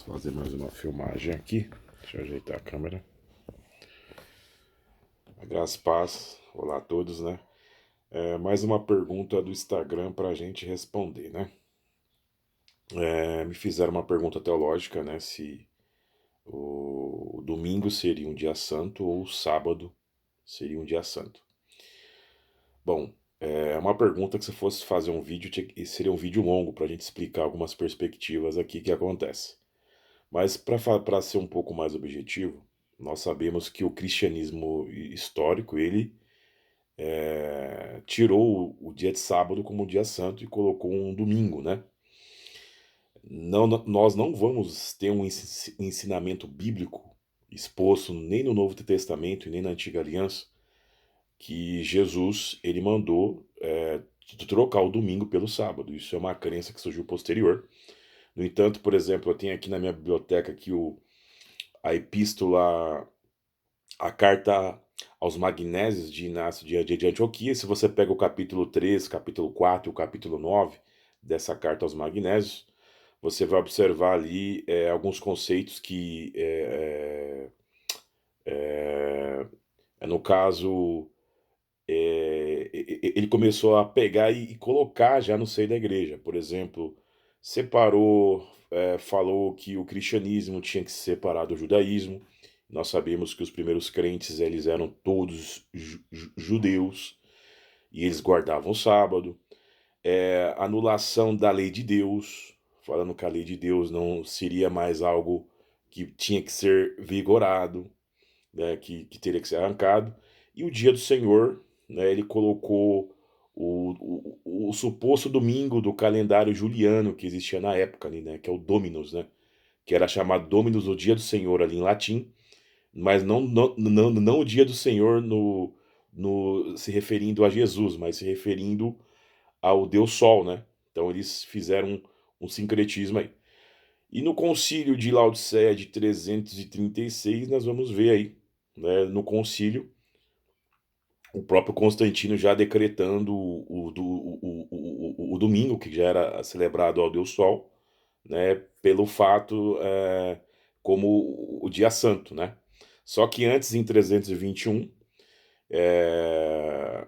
Vamos fazer mais uma filmagem aqui. Deixa eu ajeitar a câmera. Graças a paz. Olá a todos, né? Mais uma pergunta do Instagram para a gente responder, né? Me fizeram uma pergunta teológica, né? Se o domingo seria um dia santo ou o sábado seria um dia santo. Bom, é uma pergunta que se fosse fazer um vídeo, seria um vídeo longo para a gente explicar algumas perspectivas aqui que acontece. Mas para ser um pouco mais objetivo, nós sabemos que o cristianismo histórico, ele tirou o dia de sábado como dia santo e colocou um domingo, né? Nós não vamos ter um ensinamento bíblico exposto nem no Novo Testamento e nem na Antiga Aliança que Jesus ele mandou trocar o domingo pelo sábado. Isso é uma crença que surgiu posterior. No entanto, por exemplo, eu tenho aqui na minha biblioteca aqui a epístola, a carta aos Magnésios de Inácio de Antioquia. Se você pega o capítulo 3, capítulo 4 e o capítulo 9 dessa carta aos Magnésios, você vai observar ali alguns conceitos que, no caso, ele começou a pegar e colocar já no seio da igreja. Por exemplo, separou, falou que o cristianismo tinha que se separar do judaísmo. Nós sabemos que os primeiros crentes eles eram todos judeus e eles guardavam o sábado. Anulação da lei de Deus, falando que a lei de Deus não seria mais algo que tinha que ser vigorado, né, que teria que ser arrancado. E o dia do Senhor, né, ele colocou o suposto domingo do calendário juliano que existia na época, ali, né, que é o Dominus, né, que era chamado Dominus, o dia do Senhor ali em latim, mas não o dia do Senhor se referindo a Jesus, mas se referindo ao Deus Sol, né? Então eles fizeram um sincretismo aí. E no concílio de Laodiceia de 336, nós vamos ver aí, né, no concílio, o próprio Constantino já decretando o domingo, que já era celebrado ao Deus Sol, né, pelo fato como o dia santo, né? Só que antes, em 321, é,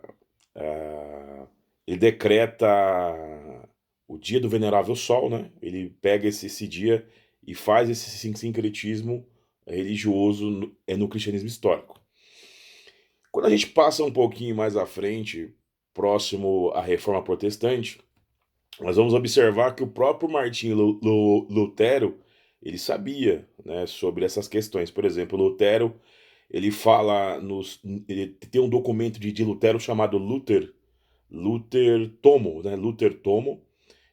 é, ele decreta o dia do venerável Sol, né? Ele pega esse dia e faz esse sincretismo religioso no cristianismo histórico. Quando a gente passa um pouquinho mais à frente, próximo à Reforma Protestante, nós vamos observar que o próprio Martinho Lutero ele sabia, né, sobre essas questões. Por exemplo, Lutero ele fala ele tem um documento de Lutero chamado Luther Tomo, né? Luther Tomo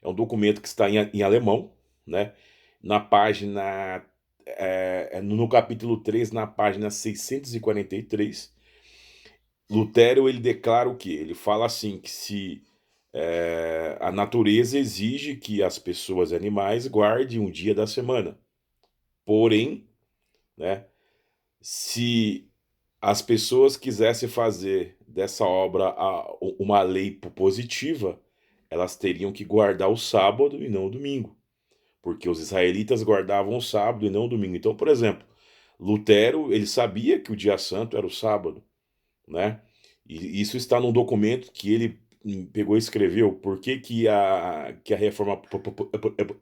é um documento que está em alemão, né? Na página no capítulo 3, na página 643, Lutero ele declara o quê? Ele fala assim que se a natureza exige que as pessoas e animais guardem um dia da semana. Porém, né, se as pessoas quisessem fazer dessa obra uma lei positiva, elas teriam que guardar o sábado e não o domingo, porque os israelitas guardavam o sábado e não o domingo. Então, por exemplo, Lutero, ele sabia que o dia santo era o sábado, né? E isso está num documento que ele pegou e escreveu por que a reforma,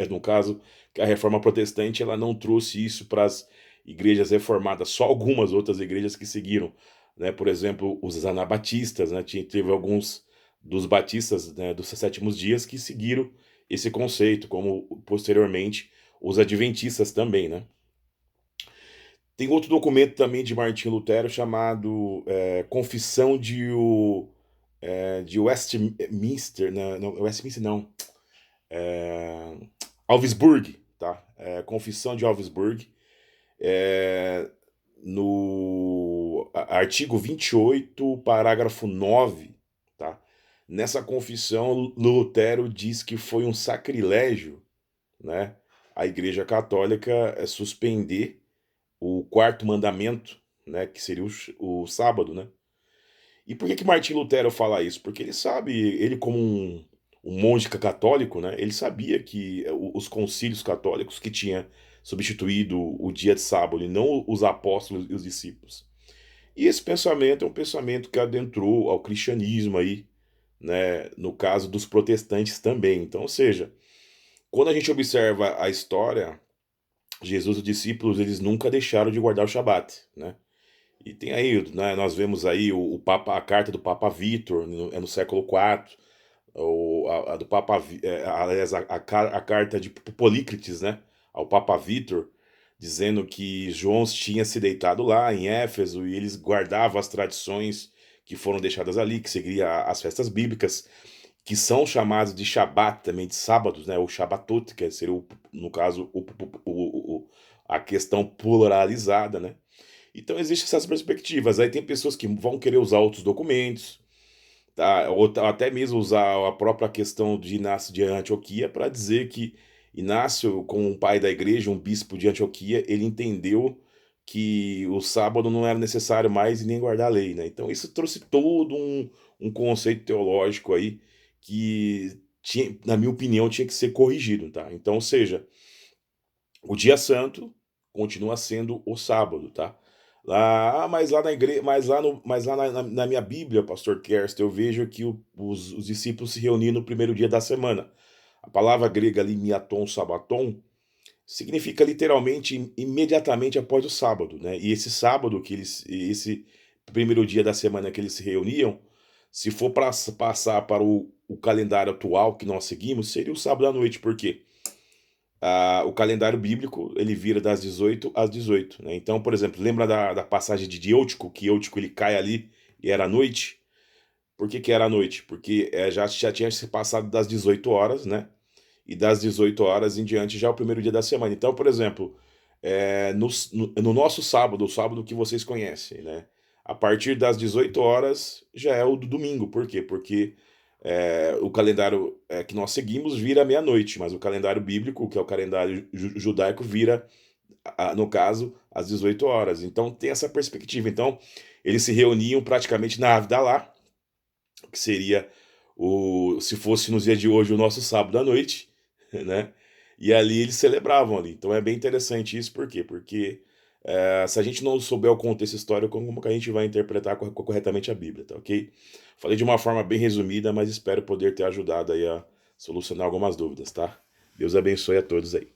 no caso, que a reforma protestante ela não trouxe isso para as igrejas reformadas, só algumas outras igrejas que seguiram, né? Por exemplo, os anabatistas, né? Teve alguns dos batistas, né, dos sétimos dias que seguiram esse conceito, como posteriormente os adventistas também, né? Tem outro documento também de Martinho Lutero chamado Confissão de Westminster, não, Westminster não, é, Augsburg, tá? Confissão de Augsburg, é, no artigo 28, parágrafo 9, tá? Nessa confissão, Lutero diz que foi um sacrilégio, né, a Igreja Católica suspender o quarto mandamento, né, que seria o sábado, né? E por que Martim Lutero fala isso? Porque ele sabe, ele como um monge católico, né, ele sabia que os concílios católicos que tinha substituído o dia de sábado e não os apóstolos e os discípulos. E esse pensamento é um pensamento que adentrou ao cristianismo aí, né, no caso dos protestantes também. Então, ou seja, quando a gente observa a história, Jesus e os discípulos, eles nunca deixaram de guardar o Shabat, né? E tem aí, né, nós vemos aí o Papa, a carta do Papa Vítor, no século IV, a do Papa, aliás, a carta de Polícrates, né, ao Papa Vítor, dizendo que João tinha se deitado lá em Éfeso e eles guardavam as tradições que foram deixadas ali, que seguia as festas bíblicas, que são chamados de Shabat também, de sábados, né, ou Shabatot, que seria, no caso, a questão pluralizada, né. Então existem essas perspectivas. Aí tem pessoas que vão querer usar outros documentos, tá? Ou até mesmo usar a própria questão de Inácio de Antioquia para dizer que Inácio, como um pai da igreja, um bispo de Antioquia, ele entendeu que o sábado não era necessário mais e nem guardar a lei, né? Então isso trouxe todo um conceito teológico aí que tinha, na minha opinião, tinha que ser corrigido, tá? Então, ou seja, o dia santo continua sendo o sábado, tá? Mas lá na igreja, mas lá na minha Bíblia, pastor Kerst, eu vejo que os discípulos se reuniam no primeiro dia da semana. A palavra grega ali, miaton, sabaton, significa literalmente imediatamente após o sábado, né? E esse sábado esse primeiro dia da semana que eles se reuniam, se for para passar para o calendário atual que nós seguimos, seria o sábado à noite, por quê? O calendário bíblico ele vira das 18 às 18, né? Então, por exemplo, lembra da passagem de Eutico, que Eutico ele cai ali e era noite? Por que que era noite? Porque já tinha se passado das 18 horas, né? E das 18 horas em diante já é o primeiro dia da semana. Então, por exemplo, no nosso sábado, o sábado que vocês conhecem, né? A partir das 18 horas já é o do domingo. Por quê? Porque o calendário que nós seguimos vira meia-noite, mas o calendário bíblico, que é o calendário judaico, vira, no caso, às 18 horas. Então tem essa perspectiva. Então eles se reuniam praticamente na Havdalah, que seria se fosse nos dias de hoje o nosso sábado à noite, né? E ali eles celebravam ali. Então é bem interessante isso, por quê? Porque se a gente não souber o contexto histórico, como que a gente vai interpretar corretamente a Bíblia, tá ok? Falei de uma forma bem resumida, mas espero poder ter ajudado aí a solucionar algumas dúvidas, tá? Deus abençoe a todos aí.